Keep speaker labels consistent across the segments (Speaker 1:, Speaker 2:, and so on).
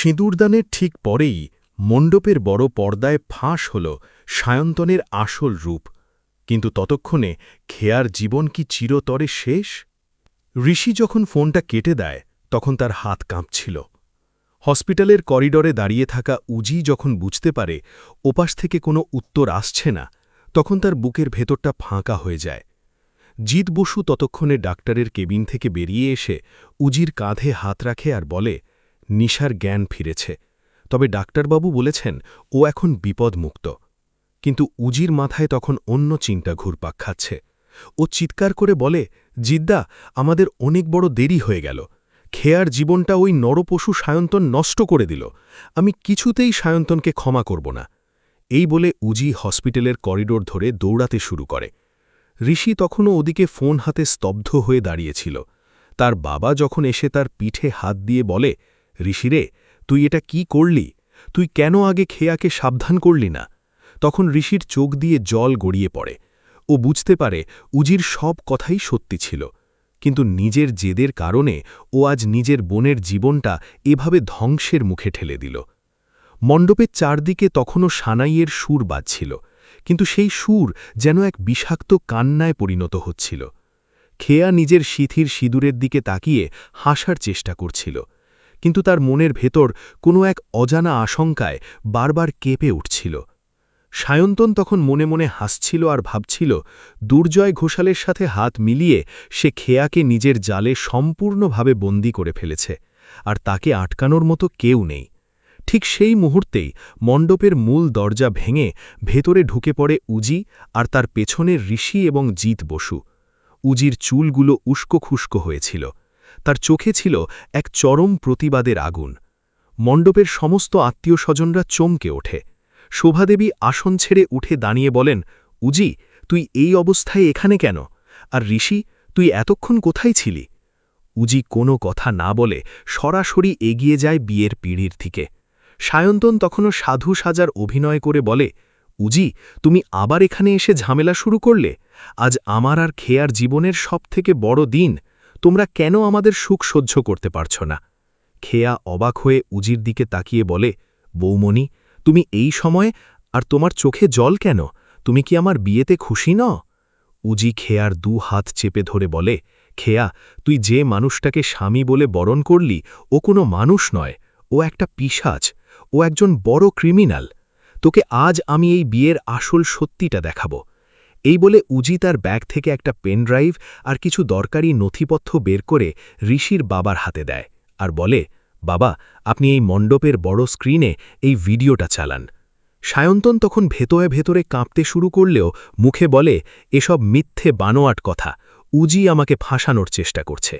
Speaker 1: সিঁদুরদানের ঠিক পরেই মণ্ডপের বড় পর্দায় ফাঁস হল সায়ন্তনের আসল রূপ। কিন্তু ততক্ষণে খেয়ার জীবন কি চিরতরে শেষ? ঋষি যখন ফোনটা কেটে দেয় তখন তার হাত কাঁপছিল। হসপিটালের করিডরে দাঁড়িয়ে থাকা উজি যখন বুঝতে পারে ওপাশ থেকে কোনো উত্তর আসছে না, তখন তার বুকের ভেতরটা ফাঁকা হয়ে যায়। জিৎ বসু ততক্ষণে ডাক্তারের কেবিন থেকে বেরিয়ে এসে উজির কাঁধে হাত রাখে আর বলে, নিশার জ্ঞান ফিরেছে, তবে ডাক্তারবাবু বলেছেন ও এখন বিপদমুক্ত। কিন্তু উজির মাথায় তখন অন্য চিন্তা ঘুরপাক খাচ্ছে। ও চিৎকার করে বলে, জিদ্দা, আমাদের অনেক বড় দেরি হয়ে গেল। খেয়ার জীবনটা ওই নরপশু সায়ন্তন নষ্ট করে দিল। আমি কিছুতেই সায়ন্তনকে ক্ষমা করব না। এই বলে উজি হসপিটালের করিডোর ধরে দৌড়াতে শুরু করে। ঋষি তখনও ওদিকে ফোন হাতে স্তব্ধ হয়ে দাঁড়িয়েছিল। তার বাবা যখন এসে তার পিঠে হাত দিয়ে বলে, ঋষিরে, তুই এটা কি করলি? তুই কেন আগে খেয়াকে সাবধান করলি না? তখন ঋষির চোখ দিয়ে জল গড়িয়ে পড়ে। ও বুঝতে পারে উজির সব কথাই সত্যি ছিল, কিন্তু নিজের জেদের কারণে ও আজ নিজের বোনের জীবনটা এভাবে ধ্বংসের মুখে ঠেলে দিল। মণ্ডপের চারদিকে তখনও সানাইয়ের সুর বাজছিল, কিন্তু সেই সুর যেন এক বিষাক্ত কান্নায় পরিণত হচ্ছিল। খেয়া নিজের শিথির সিঁদুরের দিকে তাকিয়ে হাসার চেষ্টা করছিল, কিন্তু তার মনের ভেতর কোনো এক অজানা আশঙ্কায় বারবার কেঁপে উঠছিল। সায়ন্তন তখন মনে মনে হাসছিল আর ভাবছিল, দুর্জয় ঘোষালের সাথে হাত মিলিয়ে সে খেয়াকে নিজের জালে সম্পূর্ণভাবে বন্দী করে ফেলেছে, আর তাকে আটকানোর মতো কেউ নেই। ঠিক সেই মুহূর্তেই মণ্ডপের মূল দরজা ভেঙে ভেতরে ঢুকে পড়ে উজি আর তার পেছনের ঋষি এবং জিৎ বসু। উজির চুলগুলো উস্কো খুস্কো হয়েছিল, তার চোখে ছিল এক চরম প্রতিবাদের আগুন। মণ্ডপের সমস্ত আত্মীয় স্বজনরা চমকে ওঠে। শোভাদেবী আসন ছেড়ে উঠে দাঁড়িয়ে বলেন, উজি, তুই এই অবস্থায় এখানে কেন? আর ঋষি, তুই এতক্ষণ কোথায় ছিলি? উজি কোনো কথা না বলে সরাসরি এগিয়ে যায় বিয়ের পিঁড়ির দিকে। সায়ন্তন তখনও সাধু সাজার অভিনয় করে বলে, উজি, তুমি আবার এখানে এসে ঝামেলা শুরু করলে? আজ আমার আর খেয়ার জীবনের সবথেকে বড় দিন। তোমরা কেন আমাদের সুখ সহ্য করতে পারছ না? খেয়া অবাক হয়ে উজির দিকে তাকিয়ে বলে, বৌমণি, তুমি এই সময়ে, আর তোমার চোখে জল কেন? তুমি কি আমার বিয়েতে খুশি নও? উজি খেয়ার হাত চেপে ধরে বলে, খেয়া, তুই যে মানুষটাকে স্বামী বলে বরণ করলি ও কোনো মানুষ নয়, ও একটা পিশাচ, ও একজন বড় ক্রিমিনাল। তোকে আজ আমি এই বিয়ের আসল সত্যিটা দেখাব। এই বলে উজি তার ব্যাগ থেকে একটা পেন ড্রাইভ আর কিছু দরকারি নথিপত্র বের করে ঋষির বাবার হাতে দেয় আর বলে, বাবা, আপনি এই মণ্ডপের বড় স্ক্রিনে এই ভিডিওটা চালান। সায়ন্তন তখন ভেতরে ভেতরে কাঁপতে শুরু করলেও মুখে বলে, এসব মিথ্যে বানোয়াট কথা, উজি আমাকে ফাঁসানোর চেষ্টা করছে।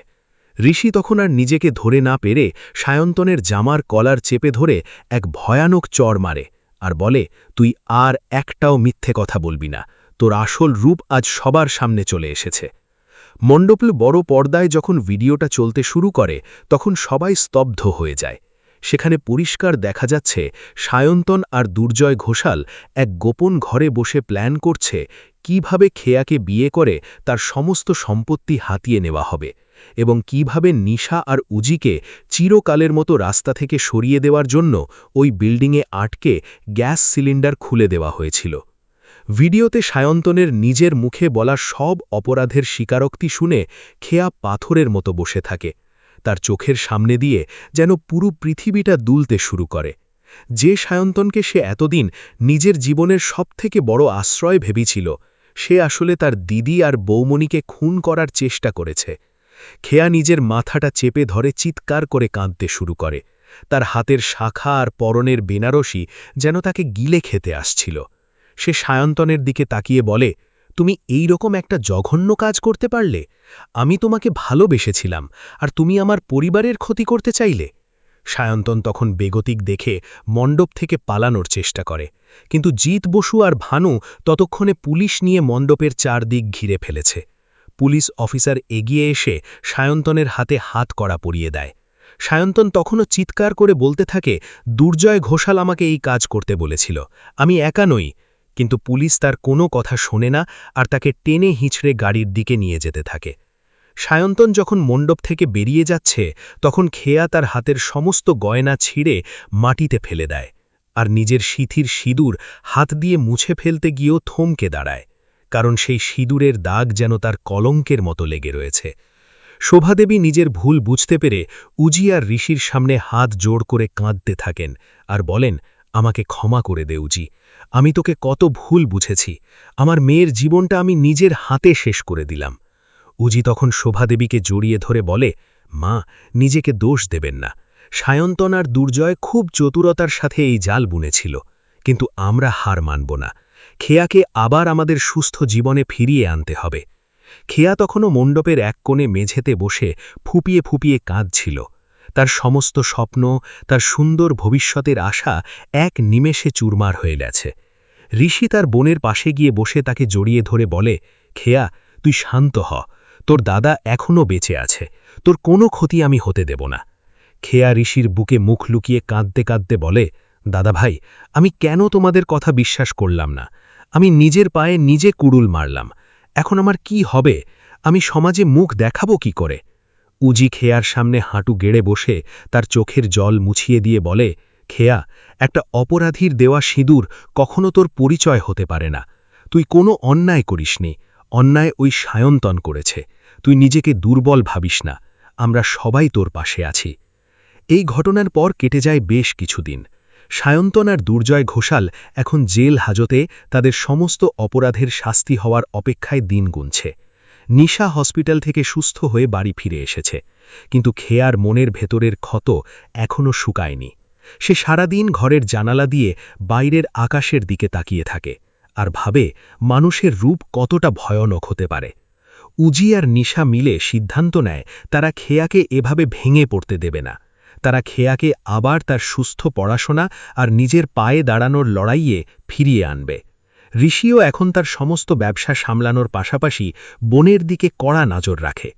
Speaker 1: ঋষি তখন আর নিজেকে ধরে না পেরে সায়ন্তনের জামার কলার চেপে ধরে এক ভয়ানক চড় মারে আর বলে, তুই আর একটাও মিথ্যে কথা বলবি না, তোর আসল রূপ আজ সবার সামনে চলে এসেছে। মণ্ডপের বড় পর্দায় যখন ভিডিওটা চলতে শুরু করে তখন সবাই স্তব্ধ হয়ে যায়। সেখানে পরিষ্কার দেখা যাচ্ছে সায়ন্তন আর দুর্জয় ঘোষাল এক গোপন ঘরে বসে প্ল্যান করছে কিভাবে খেয়াকে বিয়ে করে তার সমস্ত সম্পত্তি হাতিয়ে নেওয়া হবে, এবং কিভাবে নিশা আর উজিকে চিরকালের মতো রাস্তা থেকে সরিয়ে দেওয়ার জন্য ওই বিল্ডিংয়ে আটকে গ্যাস সিলিন্ডার খুলে দেওয়া হয়েছিল। ভিডিওতে সায়ন্তনের নিজের মুখে বলা সব অপরাধের স্বীকারোক্তি শুনে খেয়া পাথরের মতো বসে থাকে। তার চোখের সামনে দিয়ে যেন পুরো পৃথিবীটা দুলতে শুরু করে। যে সায়ন্তনকে সে এতদিন নিজের জীবনের সবথেকে বড় আশ্রয় ভেবেছিল, সে আসলে তার দিদি আর বৌমণিকে খুন করার চেষ্টা করেছে। খেয়া নিজের মাথাটা চেপে ধরে চিৎকার করে কাঁদতে শুরু করে। তার হাতের শাখা আর পরনের বেনারসি যেন তাকে গিলে খেতে আসছিল। সে সায়ন্তনের দিকে তাকিয়ে বলে, তুমি এই রকম একটা জঘন্য কাজ করতে পারলে? আমি তোমাকে ভালোবেসেছিলাম, আর তুমি আমার পরিবারের ক্ষতি করতে চাইলে? সায়ন্তন তখন বেগতিক দেখে মণ্ডপ থেকে পালানোর চেষ্টা করে, কিন্তু জিৎ বসু আর ভানু ততক্ষণে পুলিশ নিয়ে মণ্ডপের চারদিক ঘিরে ফেলেছে। পুলিশ অফিসার এগিয়ে এসে সায়ন্তনের হাতে হাত কড়া পরিয়ে দেয়। সায়ন্তন তখনও চিৎকার করে বলতে থাকে, দুর্জয় ঘোষাল আমাকে এই কাজ করতে বলেছিল, আমি একা নই। কিন্তু পুলিশ তার কোনো কথা শোনে না আর তাকে টেনে হিঁচড়ে গাড়ির দিকে নিয়ে যেতে থাকে।
Speaker 2: সায়ন্তন যখন মণ্ডপ থেকে বেরিয়ে যাচ্ছে তখন খেয়া তার হাতের সমস্ত গয়না ছিঁড়ে মাটিতে ফেলে দেয় আর নিজের সিঁথির সিঁদুর হাত দিয়ে মুছে ফেলতে গিয়েও থমকে দাঁড়ায়, কারণ সেই সিঁদুরের দাগ যেন তার কলঙ্কের মতো লেগে রয়েছে। শোভাদেবী নিজের ভুল বুঝতে পেরে উজি আর ঋষির সামনে হাত জোড় করে কাঁদতে থাকেন আর বলেন, আমাকে ক্ষমা করে দে উজি, আমি তোকে কত ভুল বুঝেছি, আমার মেয়ের জীবনটা আমি নিজের হাতে শেষ করে দিলাম। উজি তখন শোভাদেবীকে জড়িয়ে ধরে বলে, মা, নিজেকে দোষ দেবেন না, সায়ন্তন আর দুর্জয় খুব চতুরতার সাথে এই জাল বুনেছিল, কিন্তু আমরা হার মানব না, খেয়াকে আবার আমাদের সুস্থ জীবনে ফিরিয়ে আনতে হবে। খেয়া তখনও মণ্ডপের এক কোণে মেঝেতে বসে ফুপিয়ে ফুপিয়ে কাঁদছিল। তার সমস্ত স্বপ্ন, তার সুন্দর ভবিষ্যতের আশা এক নিমেষে চুরমার হয়ে গেছে। ঋষি তার বোনের পাশে গিয়ে বসে তাকে জড়িয়ে ধরে বলে, খেয়া, তুই শান্ত হ, তোর দাদা এখনও বেঁচে আছে, তোর কোনো ক্ষতি আমি হতে দেব না। খেয়া ঋষির বুকে মুখ লুকিয়ে কাঁদতে কাঁদতে বলে, দাদা ভাই, আমি কেন তোমাদের কথা বিশ্বাস করলাম না, আমি নিজের পায়ে নিজে কুড়ুল মারলাম, এখন আমার কি হবে, আমি সমাজে মুখ দেখাবো কি করে? উজি খেয়ার সামনে হাঁটু গেড়ে বসে তার চোখের জল মুছিয়ে দিয়ে বলে, খেয়া, একটা অপরাধীর দেওয়া সিঁদুর কখনো তোর পরিচয় হতে পারে না, তুই কোনো অন্যায় করিসনি, অন্যায় ওই সায়ন্তন করেছে, তুই নিজেকে দুর্বল ভাবিস না, আমরা সবাই তোর পাশে আছি। এই ঘটনার পর কেটে যায় বেশ কিছুদিন। সায়ন্তন আর দুর্জয় ঘোষাল এখন জেল হাজতে তাদের সমস্ত অপরাধের শাস্তি হওয়ার অপেক্ষায় দিন গুনছে। নিশা হসপিটাল থেকে সুস্থ হয়ে বাড়ি ফিরে এসেছে, কিন্তু খেয়ার মনের ভেতরের ক্ষত এখনও শুকায়নি। সে সারাদিন ঘরের জানালা দিয়ে বাইরের আকাশের দিকে তাকিয়ে থাকে আর ভাবে মানুষের রূপ কতটা ভয়ানক হতে পারে। উজি আর নিশা মিলে সিদ্ধান্ত নেয় তারা খেয়াকে এভাবে ভেঙে পড়তে দেবে না, তারা খেয়াকে আবার তার সুস্থ পড়াশোনা আর নিজের পায়ে দাঁড়ানোর লড়াইয়ে ফিরিয়ে আনবে। ঋষিও এখন তার সমস্ত ব্যবসা সামলানোর পাশাপাশি বোনের দিকে কড়া নজর রাখে।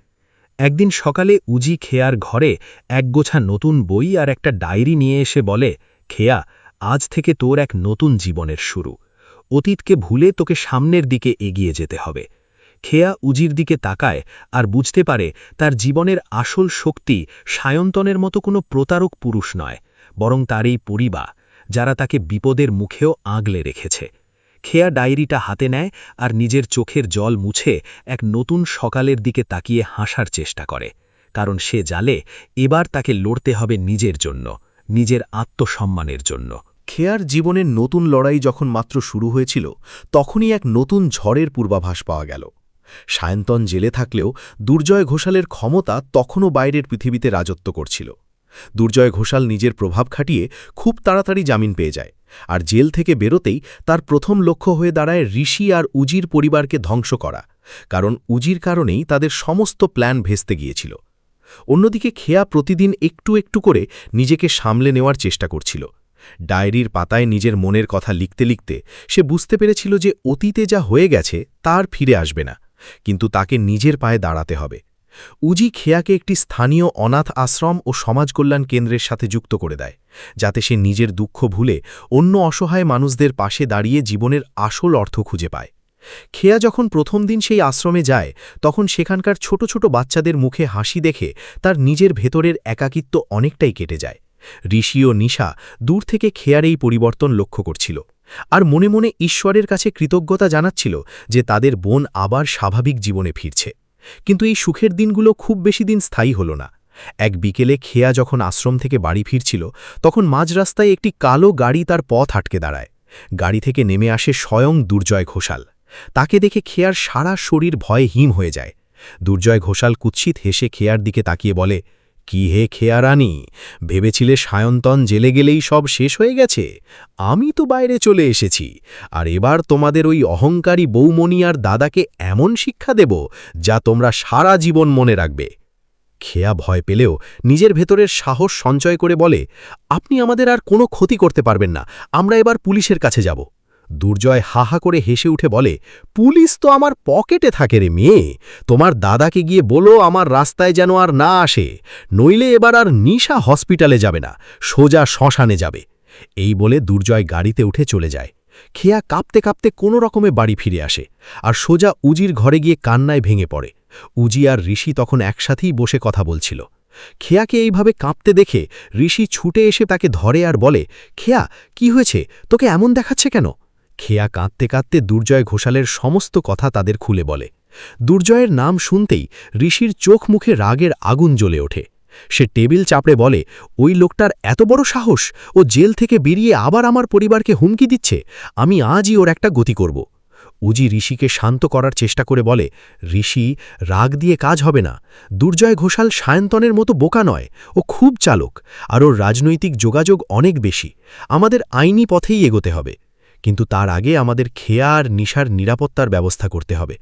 Speaker 2: একদিন সকালে উজি খেয়ার ঘরে একগোছা নতুন বই আর একটা ডায়েরি নিয়ে এসে বলে, খেয়া, আজ থেকে তোর এক নতুন জীবনের শুরু, অতীতকে ভুলে তোকে সামনের দিকে এগিয়ে যেতে হবে। খেয়া উজির দিকে তাকায় আর বুঝতে পারে তার জীবনের আসল শক্তি সায়ন্তনের মতো কোনো প্রতারক পুরুষ নয়, বরং তার এই পরিবার, যারা তাকে বিপদের মুখেও আগলে রেখেছে। খেয়া ডায়েরিটা হাতে নেয় আর নিজের চোখের জল মুছে এক নতুন সকালের দিকে তাকিয়ে হাসার চেষ্টা করে, কারণ সে জানে এবার তাকে লড়তে হবে নিজের জন্য, নিজের আত্মসম্মানের জন্য।
Speaker 1: খেয়ার জীবনের নতুন লড়াই যখন মাত্র শুরু হয়েছিল তখনই এক নতুন ঝড়ের পূর্বাভাস পাওয়া গেল। সায়ন্তন জেলে থাকলেও দুর্জয় ঘোষালের ক্ষমতা তখনও বাইরের পৃথিবীতে রাজত্ব করছিল। দুর্জয় ঘোষাল নিজের প্রভাব খাটিয়ে খুব তাড়াতাড়ি জামিন পেয়ে যায়, আর জেল থেকে বেরোতেই তার প্রথম লক্ষ্য হয়ে দাঁড়ায় ঋষি আর উজির পরিবারকে ধ্বংস করা, কারণ উজির কারণেই তাদের সমস্ত প্ল্যান ভেস্তে গিয়েছিল। অন্যদিকে খেয়া প্রতিদিন একটু একটু করে নিজেকে সামলে নেওয়ার চেষ্টা করছিল। ডায়েরির পাতায় নিজের মনের কথা লিখতে লিখতে সে বুঝতে পেরেছিল যে অতীতে যা হয়ে গেছে তার ফিরে আসবে না, কিন্তু তাকে নিজের পায়ে দাঁড়াতে হবে। উজি খেয়াকে একটি স্থানীয় অনাথ আশ্রম ও সমাজ কল্যাণ কেন্দ্রের সাথে যুক্ত করে দেয়, যাতে সে নিজের দুঃখ ভুলে অন্য অসহায় মানুষদের পাশে দাঁড়িয়ে জীবনের আসল অর্থ খুঁজে পায়। খেয়া যখন প্রথম দিন সেই আশ্রমে যায় তখন সেখানকার ছোট ছোট বাচ্চাদের মুখে হাসি দেখে তার নিজের ভেতরের একাকিত্ব অনেকটাই কেটে যায়। ঋষি ও নিশা দূর থেকে খেয়ার এই পরিবর্তন লক্ষ্য করছিল আর মনে মনে ঈশ্বরের কাছে কৃতজ্ঞতা জানাচ্ছিল যে তাদের বোন আবার স্বাভাবিক জীবনে ফিরছে। কিন্তু এই সুখের দিনগুলো খুব বেশি দিন স্থায়ী হল না। এক বিকেলে খেয়া যখন আশ্রম থেকে বাড়ি ফিরছিল তখন মাঝ রাস্তায় একটি কালো গাড়ি তার পথ আটকে দাঁড়ায়। গাড়ি থেকে নেমে আসে স্বয়ং দুর্জয় ঘোষাল। তাকে দেখে খেয়ার সারা শরীর ভয়ে হিম হয়ে যায়। দুর্জয় ঘোষাল কুৎসিত হেসে খেয়ার দিকে তাকিয়ে বলে, কি হে খেয়া রানী, ভেবেছিলে সায়ন্তন জেলে গেলেই সব শেষ হয়ে গেছে? আমি তো বাইরে চলে এসেছি, আর এবার তোমাদের ওই অহংকারী বৌমণি আর দাদাকে এমন শিক্ষা দেব যা তোমরা সারা জীবন মনে রাখবে। খেয়া ভয় পেলেও নিজের ভেতরের সাহস সঞ্চয় করে বলে, আপনি আমাদের আর কোনো ক্ষতি করতে পারবেন না, আমরা এবার পুলিশের কাছে যাব। দুর্জয় হাহা করে হেসে উঠে বলে, পুলিশ তো আমার পকেটে থাকে রে মেয়ে, তোমার দাদাকে গিয়ে বলো আমার রাস্তায় যেন আর না আসে, নইলে এবার আর নিশা হসপিটালে যাবে না, সোজা শ্মশানে যাবে। এই বলে দুর্জয় গাড়িতে উঠে চলে যায়। খেয়া কাঁপতে কাঁপতে কোনো রকমে বাড়ি ফিরে আসে আর সোজা উজির ঘরে গিয়ে কান্নায় ভেঙে পড়ে।
Speaker 2: উজি আর ঋষি তখন একসাথেই বসে কথা বলছিল। খেয়াকে এইভাবে কাঁপতে দেখে ঋষি ছুটে এসে তাকে ধরে আর বলে, খেয়া, কি হয়েছে, তোকে এমন দেখাচ্ছে কেন? খেয়া কাঁদতে কাঁদতে দুর্জয় ঘোষালের সমস্ত কথা তাদের খুলে বলে। দুর্জয়ের নাম শুনতেই ঋষির চোখ মুখে রাগের আগুন জ্বলে ওঠে। সে টেবিল চাপড়ে বলে, ওই লোকটার এত বড় সাহস, ও জেল থেকে বেরিয়ে আবার আমার পরিবারকে হুমকি দিচ্ছে। আমি আজই ওর একটা গতি করব। উজি ঋষিকে শান্ত করার চেষ্টা করে বলে, ঋষি, রাগ দিয়ে কাজ হবে না। দুর্জয় ঘোষাল সায়ন্তনের মতো বোকা নয়, ও খুব চালক, আর ওর রাজনৈতিক যোগাযোগ অনেক বেশি। আমাদের আইনি পথেই এগোতে হবে, কিন্তু তার আগে আমাদের খেয়া আর নিশার নিরাপত্তার ব্যবস্থা করতে হবে।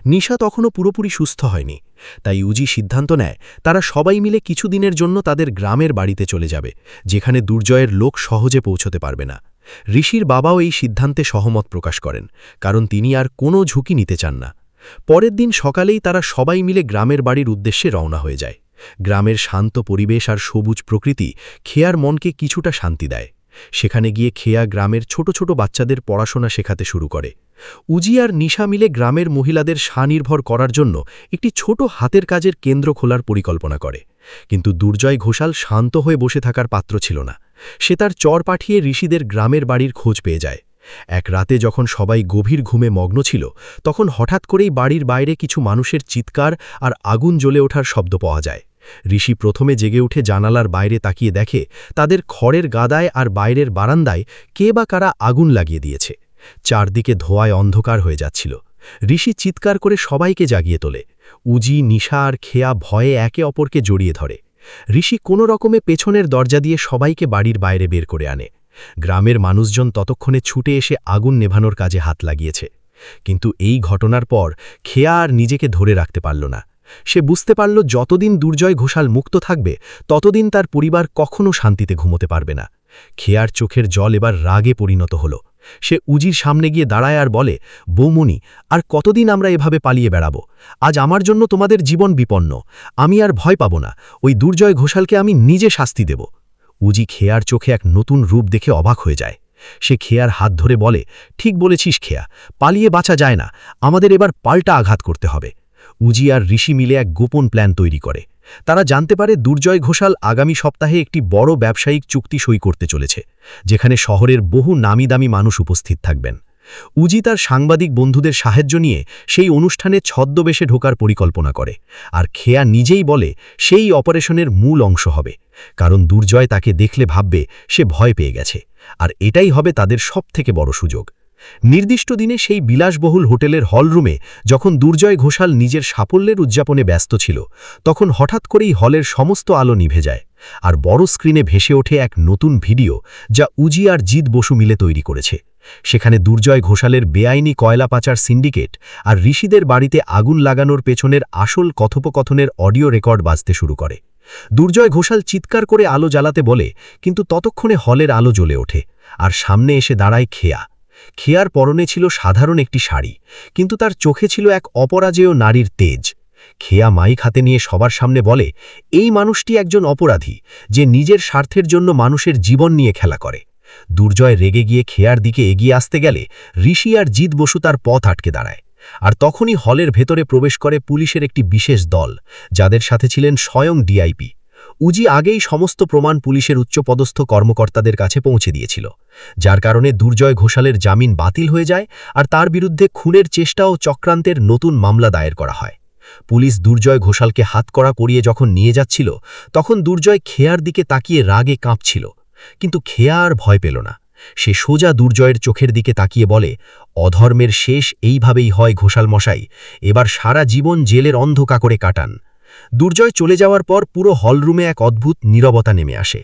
Speaker 2: নিশা তখনও পুরোপুরি সুস্থ হয়নি, তাই উজি সিদ্ধান্ত নেয় তারা সবাই মিলে কিছুদিনের জন্য তাদের গ্রামের বাড়িতে চলে যাবে, যেখানে দুর্জয়ের লোক সহজে পৌঁছতে পারবে না। ঋষির বাবাও এই সিদ্ধান্তে সহমত প্রকাশ করেন, কারণ তিনি আর কোনো ঝুঁকি নিতে চান না। পরের দিন সকালেই তারা সবাই মিলে গ্রামের বাড়ির উদ্দেশ্যে রওনা হয়ে যায়। গ্রামের শান্ত পরিবেশ আর সবুজ প্রকৃতি খেয়ার মনকে কিছুটা শান্তি দেয়। সেখানে গিয়ে খেয়া গ্রামের ছোট ছোট বাচ্চাদের পড়াশোনা শেখাতে শুরু করে। উজি আর নিশা মিলে গ্রামের মহিলাদের স্বনির্ভর করার জন্য একটি ছোট হাতের কাজের কেন্দ্র খোলার পরিকল্পনা করে। কিন্তু দুর্জয় ঘোষাল শান্ত হয়ে বসে থাকার পাত্র ছিল না। সে তার চর পাঠিয়ে ঋষিদের গ্রামের বাড়ির খোঁজ পেয়ে যায়। এক রাতে যখন সবাই গভীর ঘুমে মগ্ন ছিল, তখন হঠাৎ করেই বাড়ির বাইরে কিছু মানুষের চিৎকার আর আগুন জ্বলে ওঠার শব্দ পাওয়া যায়। ঋষি প্রথমে জেগে উঠে জানালার বাইরে তাকিয়ে দেখে তাদের খড়ের গাদায় আর বাইরের বারান্দায় কে বা কারা আগুন লাগিয়ে দিয়েছে। চারদিকে ধোঁয়ায় অন্ধকার হয়ে যাচ্ছিল। ঋষি চিৎকার করে সবাইকে জাগিয়ে তোলে। উজি, নিশা আর খেয়া ভয়ে একে অপরকে জড়িয়ে ধরে। ঋষি কোনো রকমে পেছনের দরজা দিয়ে সবাইকে বাড়ির বাইরে বের করে আনে। গ্রামের মানুষজন ততক্ষণে ছুটে এসে আগুন নেভানোর কাজে হাত লাগিয়েছে। কিন্তু এই ঘটনার পর খেয়া আর নিজেকে ধরে রাখতে পারল না। সে বুঝতে পারল যতদিন দুর্জয় ঘোষাল মুক্ত থাকবে, ততদিন তার পরিবার কখনো শান্তিতে ঘুমোতে পারবে না। খেয়ার চোখের জল এবার রাগে পরিণত হল। সে উজির সামনে গিয়ে দাঁড়ায় আর বলে, বৌমণি, আর কতদিন আমরা এভাবে পালিয়ে বেড়াবো? আজ আমার জন্য তোমাদের জীবন বিপন্ন। আমি আর ভয় পাব না। ওই দুর্জয় ঘোষালকে আমি নিজে শাস্তি দেব। উজি খেয়ার চোখে এক নতুন রূপ দেখে অবাক হয়ে যায়। সে খেয়ার হাত ধরে বলে, ঠিক বলেছিস খেয়া, পালিয়ে বাঁচা যায় না, আমাদের এবার পাল্টা আঘাত করতে হবে। উজি আর ঋষি মিলে এক গোপন প্ল্যান তৈরি করে। তারা জানতে পারে দুর্জয় ঘোষাল আগামী সপ্তাহে একটি বড় ব্যবসায়িক চুক্তি সই করতে চলেছে, যেখানে শহরের বহু নামিদামি মানুষ উপস্থিত থাকবেন। উজি তার সাংবাদিক বন্ধুদের সাহায্য নিয়ে সেই অনুষ্ঠানে ছদ্মবেশে ঢোকার পরিকল্পনা করে, আর খেয়া নিজেই বলে সেই অপারেশনের মূল অংশ হবে, কারণ দুর্জয় তাকে দেখলে ভাববে সে ভয় পেয়ে গেছে, আর এটাই হবে তাদের সবথেকে বড় সুযোগ। নির্দিষ্ট দিনে সেই বিলাসবহুল হোটেলের হলরুমে যখন দুর্জয় ঘোষাল নিজের সাফল্যের উদযাপনে ব্যস্ত ছিল, তখন হঠাৎ করেই হলের সমস্ত আলো নিভে যায়, আর বড় স্ক্রিনে ভেসে ওঠে এক নতুন ভিডিও যা উজি আর জিৎ বসু মিলে তৈরি করেছে। সেখানে দুর্জয় ঘোষালের বেআইনি কয়লা পাচার সিন্ডিকেট আর ঋষিদের বাড়িতে আগুন লাগানোর পেছনের আসল কথোপকথনের অডিও রেকর্ড বাজতে শুরু করে। দুর্জয় ঘোষাল চিৎকার করে আলো জ্বালাতে বলে, কিন্তু ততক্ষণে হলের আলো জ্বলে ওঠে, আর সামনে এসে দাঁড়ায় খেয়া। খেয়ার পরনে ছিল সাধারণ একটি শাড়ি, কিন্তু তার চোখে ছিল এক অপরাজেয় নারীর তেজ। খেয়া মাইক হাতে নিয়ে সবার সামনে বলে, এই মানুষটি একজন অপরাধী, যে নিজের স্বার্থের জন্য মানুষের জীবন নিয়ে খেলা করে। দুর্জয় রেগে গিয়ে খেয়ার দিকে এগিয়ে আসতে গেলে ঋষি আর জিৎ বসু তার পথ আটকে দাঁড়ায়। আর তখনই হলের ভেতরে প্রবেশ করে পুলিশের একটি বিশেষ দল, যাদের সাথে ছিলেন স্বয়ং ডিআইপি। উজি আগেই সমস্ত প্রমাণ পুলিশের উচ্চপদস্থ কর্মকর্তাদের কাছে পৌঁছে দিয়েছিল, যার কারণে দুর্জয় ঘোষালের জামিন বাতিল হয়ে যায়, আর তার বিরুদ্ধে খুনের চেষ্টা ও চক্রান্তের নতুন মামলা দায়ের করা হয়। পুলিশ দুর্জয় ঘোষালকে হাতকড়া করিয়ে যখন নিয়ে যাচ্ছিল, তখন দুর্জয় খেয়ার দিকে তাকিয়ে রাগে কাঁপছিল, কিন্তু খেয়া আর ভয় পেল না। সে সোজা দুর্জয়ের চোখের দিকে তাকিয়ে বলে, অধর্মের শেষ এইভাবেই হয় ঘোষাল মশাই, এবার সারা জীবন জেলের অন্ধকারে কাটান। দুর্জয় চলে যাওয়ার পর পুরো হলরুমে এক অদ্ভুত নীরবতা নেমে আসে।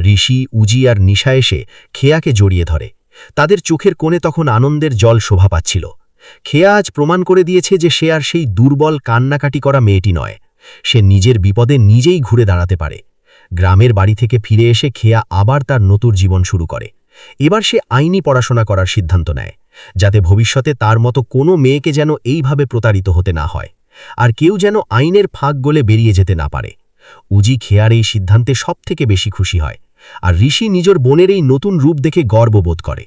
Speaker 2: ঋষি, উজি আর নিশা এসে খেয়াকে জড়িয়ে ধরে। তাদের চোখের কোণে তখন আনন্দের জল শোভা পাচ্ছিল। খেয়া আজ প্রমাণ করে দিয়েছে যে সে আর সেই দুর্বল কান্নাকাটি করা মেয়েটি নয়, সে নিজের বিপদে নিজেই ঘুরে দাঁড়াতে পারে। গ্রামের বাড়ি থেকে ফিরে এসে খেয়া আবার তার নতুন জীবন শুরু করে। এবার সে আইনি পড়াশোনা করার সিদ্ধান্ত নেয়, যাতে ভবিষ্যতে তার মতো কোনো মেয়েকে যেন এইভাবে প্রতারিত হতে না হয়, আর কেউ যেন আইনের ফাঁক গলে বেরিয়ে যেতে না পারে। উজি খেয়ার এই সিদ্ধান্তে সবথেকে বেশি খুশি হয়, আর ঋষি নিজের বোনের এই নতুন রূপ দেখে গর্ববোধ করে।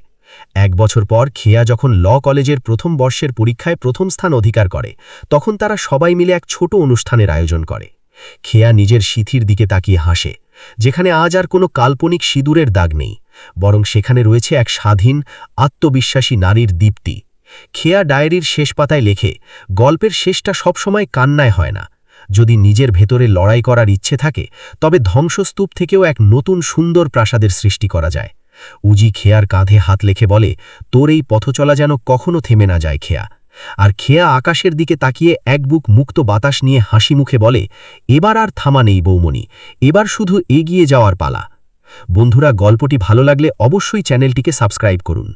Speaker 2: 1 বছর পর খেয়া যখন ল কলেজের প্রথম বর্ষের পরীক্ষায় প্রথম স্থান অধিকার করে তখন তারা সবাই মিলে এক ছোট অনুষ্ঠানের আয়োজন করে। খেয়া নিজের সিথির দিকে তাকিয়ে হাসে, যেখানে আজ আর কোনো কাল্পনিক সিঁদুরের দাগ নেই, বরং সেখানে রয়েছে এক স্বাধীন, আত্মবিশ্বাসী নারীর দীপ্তি। খেয়া ডায়েরির শেষ পাতায় লেখে, গল্পের শেষটা সবসময় কান্নায় হয় না। যদি নিজের ভেতরে লড়াই করার ইচ্ছে থাকে তবে ধ্বংসস্তূপ থেকেও এক নতুন সুন্দর প্রাসাদের সৃষ্টি করা যায়। উজি খেয়ার কাঁধে হাত লেখে বলে, তোর এই পথচলা যেন কখনো থেমে না যায় খেয়া। আর খেয়া আকাশের দিকে তাকিয়ে এক বুক মুক্ত বাতাস নিয়ে হাসি মুখে বলে, এবার আর থামা নেই বৌমণি, এবার শুধু এগিয়ে যাওয়ার পালা। বন্ধুরা, গল্পটি ভালো লাগলে অবশ্যই চ্যানেলটিকে সাবস্ক্রাইব করুন।